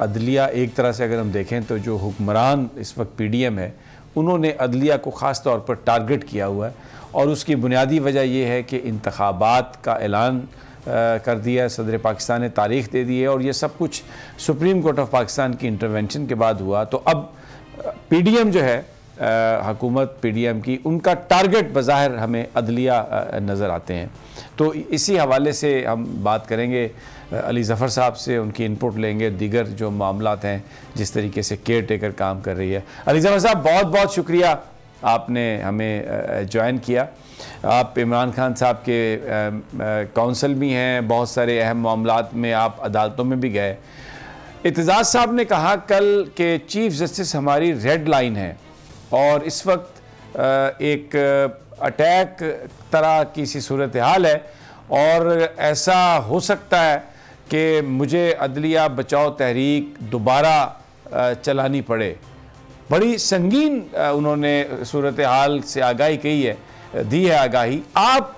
عدلیہ ایک طرح سے اگر ہم دیکھیں تو جو حکمران اس وقت پی ڈی ایم ہے انہوں نے عدلیہ کو خاص طور پر ٹارگٹ کیا ہوا ہے، اور اس کی بنیادی وجہ یہ ہے کہ انتخابات کا اعلان کر دیا ہے، صدر پاکستان نے تاریخ دے دی ہے، اور یہ سب کچھ سپریم کورٹ آف پاکستان کی انٹرونشن کے بعد ہوا۔ تو اب پی ڈی ایم جو ہے، حکومت پی ڈی ایم کی، ان کا ٹارگٹ بظاہر ہمیں عدلیہ نظر آتے ہیں۔ تو اسی حوالے سے ہم بات کریں گے علی ظفر صاحب سے، ان کی انپٹ لیں گے، دیگر جو معاملات ہیں جس طریقے سے کیئر ٹیکر کام کر رہی ہے۔ علی ظفر صاحب بہت بہت شکریہ، آپ نے ہمیں جوائن کیا۔ آپ عمران خان صاحب کے کونسل بھی ہیں، بہت سارے اہم معاملات میں آپ عدالتوں میں بھی گئے۔ اعتزاز صاحب نے کہا کل کہ چیف جسٹس ہماری ریڈ لائن ہے، اور اس وقت ایک اٹیک طرح کی سی صورتحال ہے، اور ایسا ہو سکتا ہے کہ مجھے عدلیہ بچاؤ تحریک دوبارہ چلانی پڑے۔ بڑی سنگین انہوں نے صورتحال سے آگاہی دی ہے آگاہی۔ آپ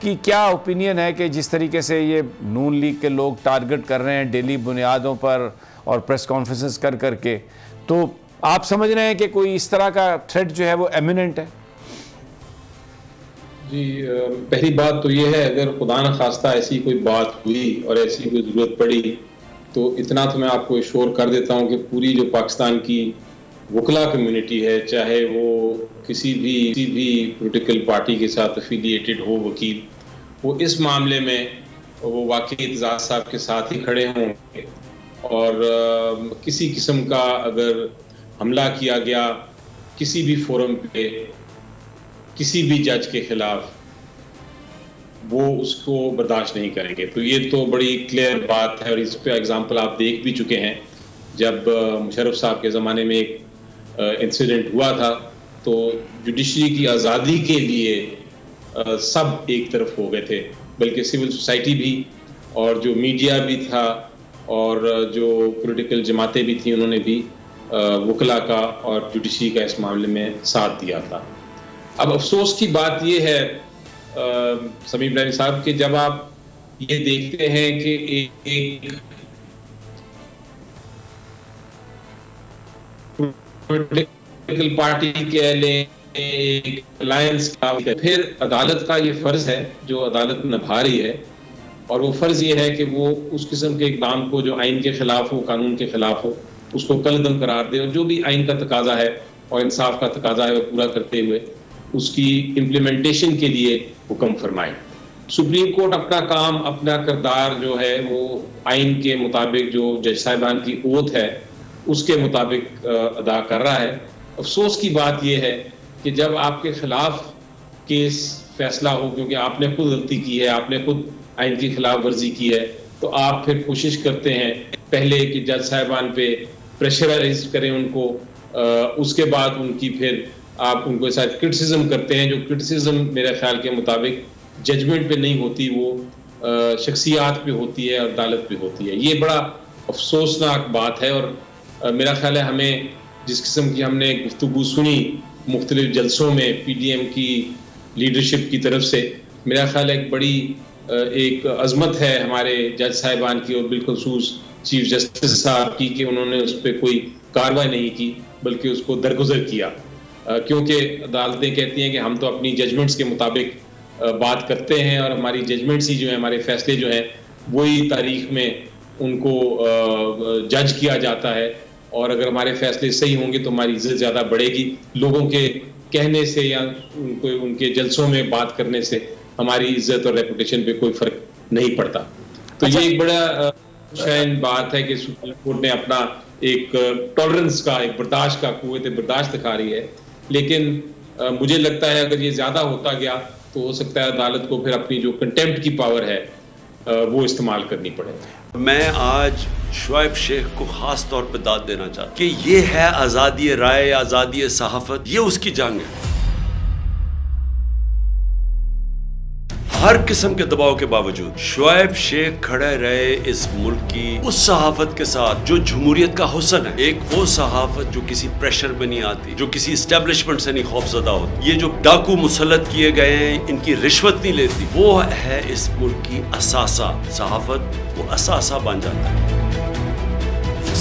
کی کیا اوپینین ہے کہ جس طریقے سے یہ نون لیگ کے لوگ ٹارگٹ کر رہے ہیں ڈیلی بنیادوں پر اور پریس کانفرنسز کر کے، تو آپ سمجھ رہے ہیں کہ کوئی اس طرح کا تھریٹ جو ہے وہ ایمیننٹ ہے؟ جی، پہلی بات تو یہ ہے، اگر خدا نخواستہ ایسی کوئی بات ہوئی اور ایسی کوئی ضرورت پڑی تو اتنا تو میں آپ کو ایشور کر دیتا ہوں کہ پوری جو پاکستان کی وکلا کمیونٹی ہے، چاہے وہ کسی بھی پولیٹیکل پارٹی کے ساتھ افیلیٹڈ ہو وکیل، وہ اس معاملے میں وہ واقعی اعتزاز صاحب کے ساتھ ہی کھڑے ہوں گے، اور کسی قسم کا اگر حملہ کیا گیا کسی بھی فورم پہ کسی بھی جج کے خلاف، وہ اس کو برداشت نہیں کریں گے۔ تو یہ تو بڑی کلیئر بات ہے، اور اس پہ اگزامپل آپ دیکھ بھی چکے ہیں۔ جب مشرف صاحب کے زمانے میں ایک انسیڈنٹ ہوا تھا تو جوڈیشری کی آزادی کے لیے سب ایک طرف ہو گئے تھے، بلکہ سول سوسائٹی بھی، اور جو میڈیا بھی تھا، اور جو پولیٹیکل جماعتیں بھی تھیں، انہوں نے بھی وکلا کا اور جوڈیشری کا اس معاملے میں ساتھ دیا تھا۔ اب افسوس کی بات یہ ہے سمیع ابراہیمی صاحب کہ جب آپ یہ دیکھتے ہیں کہ ایک پولیٹیکل پارٹی کے لیں ایک الائنس کا، پھر عدالت کا یہ فرض ہے جو عدالت نبھا رہی ہے، اور وہ فرض یہ ہے کہ وہ اس قسم کے اقدام کو جو آئین کے خلاف ہو، قانون کے خلاف ہو، اس کو کالعدم قرار دے، اور جو بھی آئین کا تقاضا ہے اور انصاف کا تقاضا ہے وہ پورا کرتے ہوئے اس کی امپلیمنٹیشن کے لیے حکم فرمائے۔ سپریم کورٹ اپنا کام، اپنا کردار جو ہے وہ آئین کے مطابق، جو جج صاحبان کی اوتھ ہے اس کے مطابق ادا کر رہا ہے۔ افسوس کی بات یہ ہے کہ جب آپ کے خلاف کیس فیصلہ ہو، کیونکہ آپ نے خود غلطی کی ہے، آپ نے خود آئین کی خلاف ورزی کی ہے، تو آپ پھر کوشش کرتے ہیں پہلے کہ جج صاحبان پہ پریشرائز کریں ان کو، اس کے بعد ان کی پھر آپ ان کو ایسا کرٹیسزم کرتے ہیں، جو کرٹیسزم میرے خیال کے مطابق ججمنٹ پہ نہیں ہوتی، وہ شخصیات پہ ہوتی ہے اور عدالت پہ ہوتی ہے۔ یہ بڑا افسوسناک بات ہے، اور میرا خیال ہے ہمیں جس قسم کی ہم نے گفتگو سنی مختلف جلسوں میں پی ڈی ایم کی لیڈرشپ کی طرف سے، میرا خیال ہے ایک بڑی ایک عظمت ہے ہمارے جج صاحبان کی، اور بالخصوص چیف جسٹس صاحب کی، کہ انہوں نے اس پہ کوئی کارروائی نہیں کی بلکہ اس کو درگزر کیا، کیونکہ عدالتیں کہتی ہیں کہ ہم تو اپنی ججمنٹس کے مطابق بات کرتے ہیں، اور ہماری ججمنٹس ہی جو ہیں، ہمارے فیصلے جو ہیں وہی تاریخ میں ان کو جج کیا جاتا ہے، اور اگر ہمارے فیصلے صحیح ہوں گے تو ہماری عزت زیادہ بڑھے گی۔ لوگوں کے کہنے سے یا ان کے جلسوں میں بات کرنے سے ہماری عزت اور ریپوٹیشن پہ کوئی فرق نہیں پڑتا۔ تو یہ ایک بڑا شائن بات ہے کہ سپریم کورٹ نے اپنا ایک ٹالرنس کا، ایک برداشت کا، قوت برداشت دکھا رہی ہے، لیکن مجھے لگتا ہے اگر یہ زیادہ ہوتا گیا تو ہو سکتا ہے عدالت کو پھر اپنی جو کنٹیمپٹ کی پاور ہے وہ استعمال کرنی پڑے۔ میں آج شعیب شیخ کو خاص طور پہ داد دینا چاہتا ہوں کہ یہ ہے آزادی رائے، آزادی صحافت، یہ اس کی جنگ ہے۔ ہر قسم کے دباؤ کے باوجود شعیب شیخ کھڑے رہے اس ملک کی اس صحافت کے ساتھ جو جمہوریت کا حسن ہے، ایک وہ صحافت جو کسی پریشر میں نہیں آتی، جو کسی اسٹیبلشمنٹ سے نہیں خوفزدہ ہوتی، یہ جو ڈاکو مسلط کیے گئے ہیں ان کی رشوت نہیں لیتی، وہ ہے اس ملک کی اثاثہ۔ صحافت وہ اثاثہ بن جاتا ہے۔